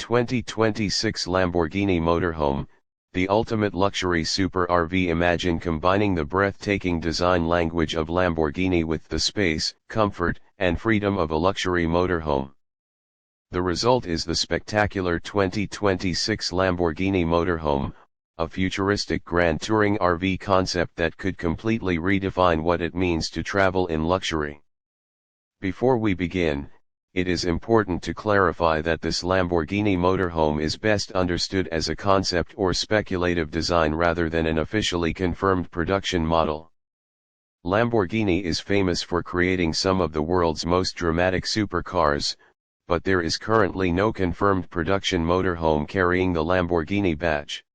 2026 Lamborghini Motorhome, the ultimate luxury super RV. Imagine combining the breathtaking design language of Lamborghini with the space, comfort, and freedom of a luxury motorhome. The result is the spectacular 2026 Lamborghini Motorhome, a futuristic grand touring RV concept that could completely redefine what it means to travel in luxury. Before we begin, it is important to clarify that this Lamborghini motorhome is best understood as a concept or speculative design rather than an officially confirmed production model. Lamborghini is famous for creating some of the world's most dramatic supercars, but there is currently no confirmed production motorhome carrying the Lamborghini badge.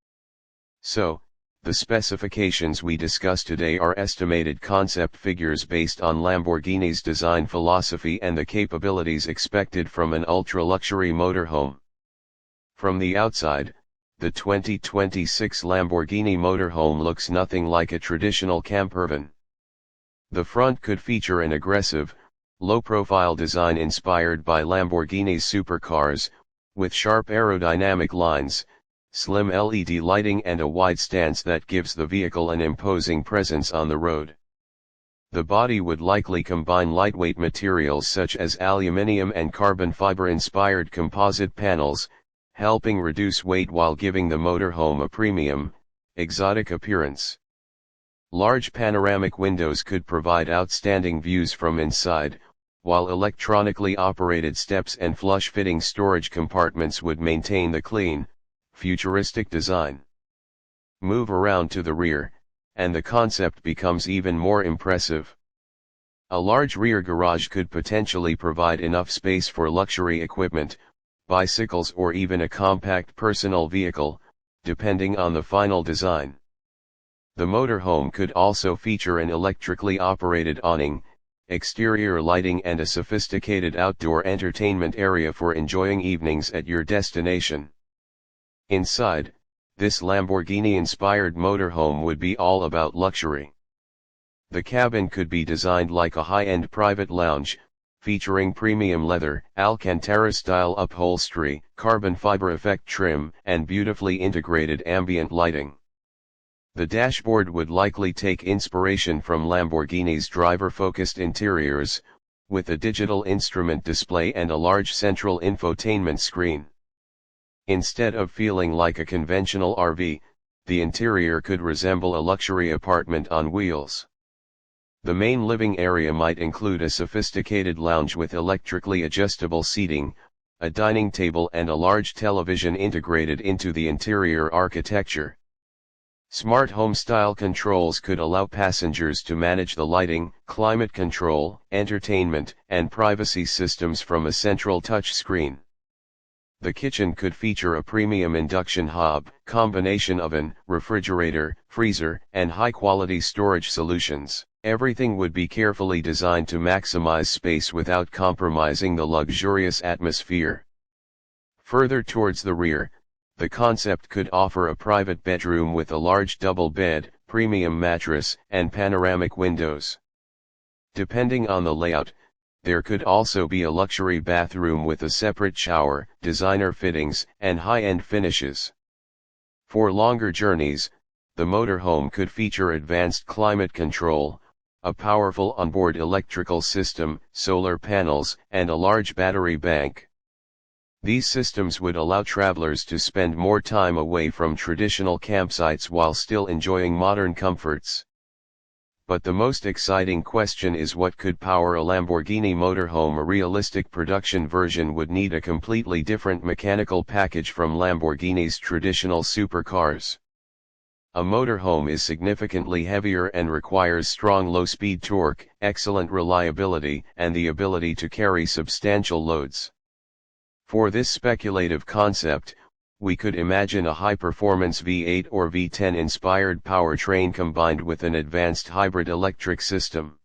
So, the specifications we discuss today are estimated concept figures based on Lamborghini's design philosophy and the capabilities expected from an ultra-luxury motorhome. From the outside, the 2026 Lamborghini motorhome looks nothing like a traditional campervan. The front could feature an aggressive, low-profile design inspired by Lamborghini's supercars, with sharp aerodynamic lines, slim LED lighting and a wide stance that gives the vehicle an imposing presence on the road. The body would likely combine lightweight materials such as aluminium and carbon fiber-inspired composite panels, helping reduce weight while giving the motorhome a premium, exotic appearance. Large panoramic windows could provide outstanding views from inside, while electronically operated steps and flush-fitting storage compartments would maintain the clean, futuristic design. Move around to the rear, and the concept becomes even more impressive. A large rear garage could potentially provide enough space for luxury equipment, bicycles or even a compact personal vehicle, depending on the final design. The motorhome could also feature an electrically operated awning, exterior lighting and a sophisticated outdoor entertainment area for enjoying evenings at your destination. Inside, this Lamborghini-inspired motorhome would be all about luxury. The cabin could be designed like a high-end private lounge, featuring premium leather, Alcantara-style upholstery, carbon fiber effect trim, and beautifully integrated ambient lighting. The dashboard would likely take inspiration from Lamborghini's driver-focused interiors, with a digital instrument display and a large central infotainment screen. Instead of feeling like a conventional RV, the interior could resemble a luxury apartment on wheels. The main living area might include a sophisticated lounge with electrically adjustable seating, a dining table and a large television integrated into the interior architecture. Smart home-style controls could allow passengers to manage the lighting, climate control, entertainment, and privacy systems from a central touch screen. The kitchen could feature a premium induction hob, combination oven, refrigerator, freezer, and high-quality storage solutions. Everything would be carefully designed to maximize space without compromising the luxurious atmosphere. Further towards the rear, the concept could offer a private bedroom with a large double bed, premium mattress, and panoramic windows. Depending on the layout, there could also be a luxury bathroom with a separate shower, designer fittings, and high-end finishes. For longer journeys, the motorhome could feature advanced climate control, a powerful onboard electrical system, solar panels, and a large battery bank. These systems would allow travelers to spend more time away from traditional campsites while still enjoying modern comforts. But the most exciting question is what could power a Lamborghini motorhome. A realistic production version would need a completely different mechanical package from Lamborghini's traditional supercars. A motorhome is significantly heavier and requires strong low-speed torque, excellent reliability, and the ability to carry substantial loads. For this speculative concept, we could imagine a high-performance V8 or V10 inspired powertrain combined with an advanced hybrid electric system.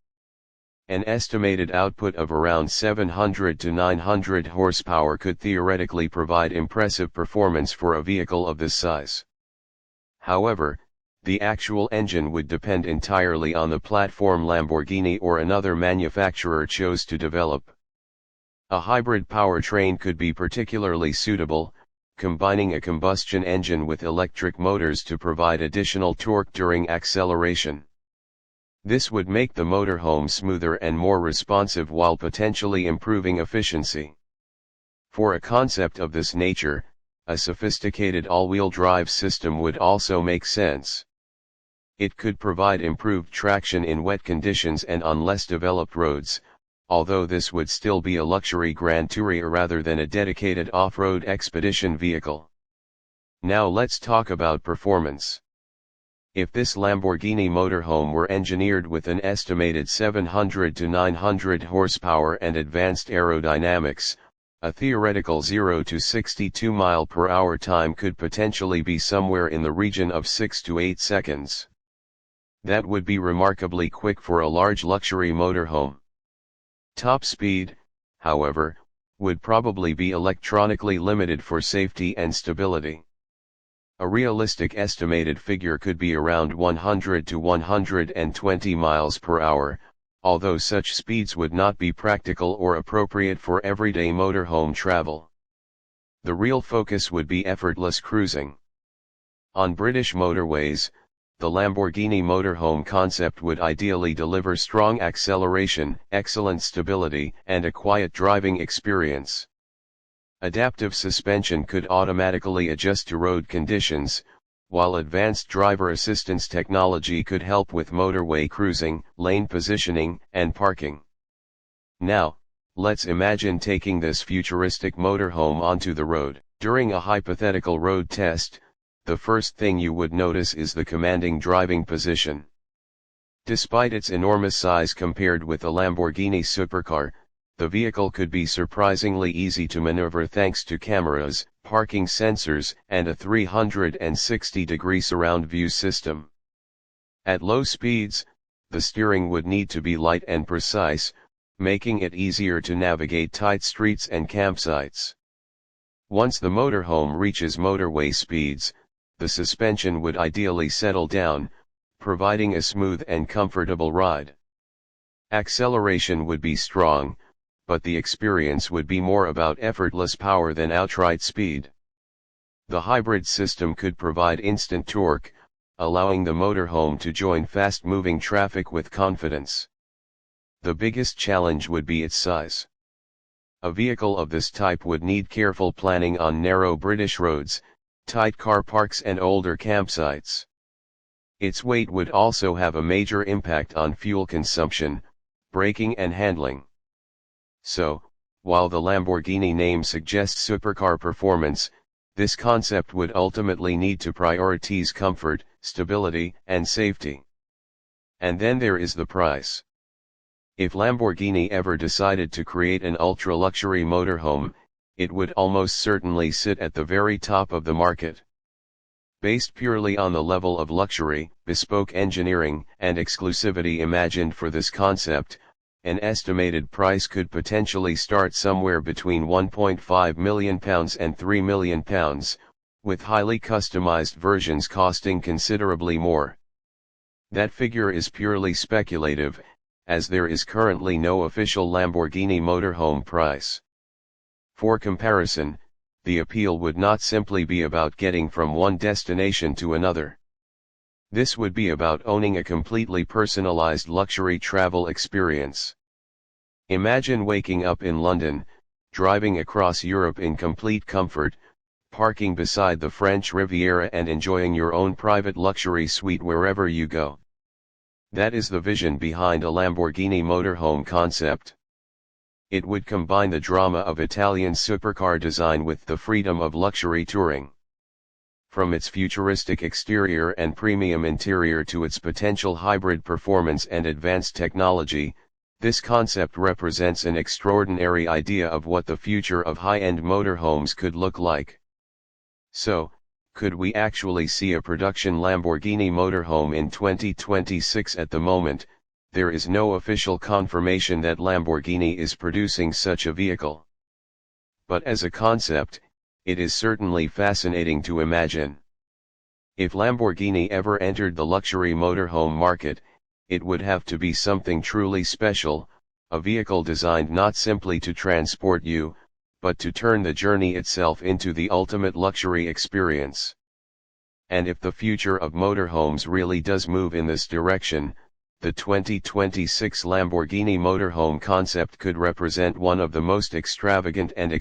An estimated output of around 700 to 900 horsepower could theoretically provide impressive performance for a vehicle of this size. However, the actual engine would depend entirely on the platform Lamborghini or another manufacturer chose to develop. A hybrid powertrain could be particularly suitable, combining a combustion engine with electric motors to provide additional torque during acceleration. This would make the motorhome smoother and more responsive while potentially improving efficiency. For a concept of this nature, a sophisticated all-wheel drive system would also make sense. It could provide improved traction in wet conditions and on less developed roads, although this would still be a luxury Grand Tourer rather than a dedicated off-road expedition vehicle. Now let's talk about performance. If this Lamborghini motorhome were engineered with an estimated 700 to 900 horsepower and advanced aerodynamics, a theoretical 0 to 62 mph time could potentially be somewhere in the region of 6 to 8 seconds. That would be remarkably quick for a large luxury motorhome. Top speed, however, would probably be electronically limited for safety and stability. A realistic estimated figure could be around 100 to 120 miles per hour, although such speeds would not be practical or appropriate for everyday motorhome travel. The real focus would be effortless cruising. On British motorways, the Lamborghini motorhome concept would ideally deliver strong acceleration, excellent stability, and a quiet driving experience. Adaptive suspension could automatically adjust to road conditions, while advanced driver assistance technology could help with motorway cruising, lane positioning, and parking. Now, let's imagine taking this futuristic motorhome onto the road. During a hypothetical road test, the first thing you would notice is the commanding driving position. Despite its enormous size compared with a Lamborghini supercar, the vehicle could be surprisingly easy to maneuver thanks to cameras, parking sensors, and a 360-degree surround view system. At low speeds, the steering would need to be light and precise, making it easier to navigate tight streets and campsites. Once the motorhome reaches motorway speeds, the suspension would ideally settle down, providing a smooth and comfortable ride. Acceleration would be strong, but the experience would be more about effortless power than outright speed. The hybrid system could provide instant torque, allowing the motorhome to join fast-moving traffic with confidence. The biggest challenge would be its size. A vehicle of this type would need careful planning on narrow British roads, tight car parks and older campsites. Its weight would also have a major impact on fuel consumption, braking and handling. So, while the Lamborghini name suggests supercar performance, this concept would ultimately need to prioritize comfort, stability, and safety. And then there is the price. If Lamborghini ever decided to create an ultra-luxury motorhome, it would almost certainly sit at the very top of the market. Based purely on the level of luxury, bespoke engineering, and exclusivity imagined for this concept, an estimated price could potentially start somewhere between £1.5 million and £3 million, with highly customized versions costing considerably more. That figure is purely speculative, as there is currently no official Lamborghini motorhome price. For comparison, the appeal would not simply be about getting from one destination to another. This would be about owning a completely personalized luxury travel experience. Imagine waking up in London, driving across Europe in complete comfort, parking beside the French Riviera and enjoying your own private luxury suite wherever you go. That is the vision behind a Lamborghini motorhome concept. It would combine the drama of Italian supercar design with the freedom of luxury touring. From its futuristic exterior and premium interior to its potential hybrid performance and advanced technology, this concept represents an extraordinary idea of what the future of high-end motorhomes could look like. So, could we actually see a production Lamborghini motorhome in 2026? At the moment, there is no official confirmation that Lamborghini is producing such a vehicle. But as a concept, it is certainly fascinating to imagine. If Lamborghini ever entered the luxury motorhome market, it would have to be something truly special, a vehicle designed not simply to transport you, but to turn the journey itself into the ultimate luxury experience. And if the future of motorhomes really does move in this direction, the 2026 Lamborghini motorhome concept could represent one of the most extravagant and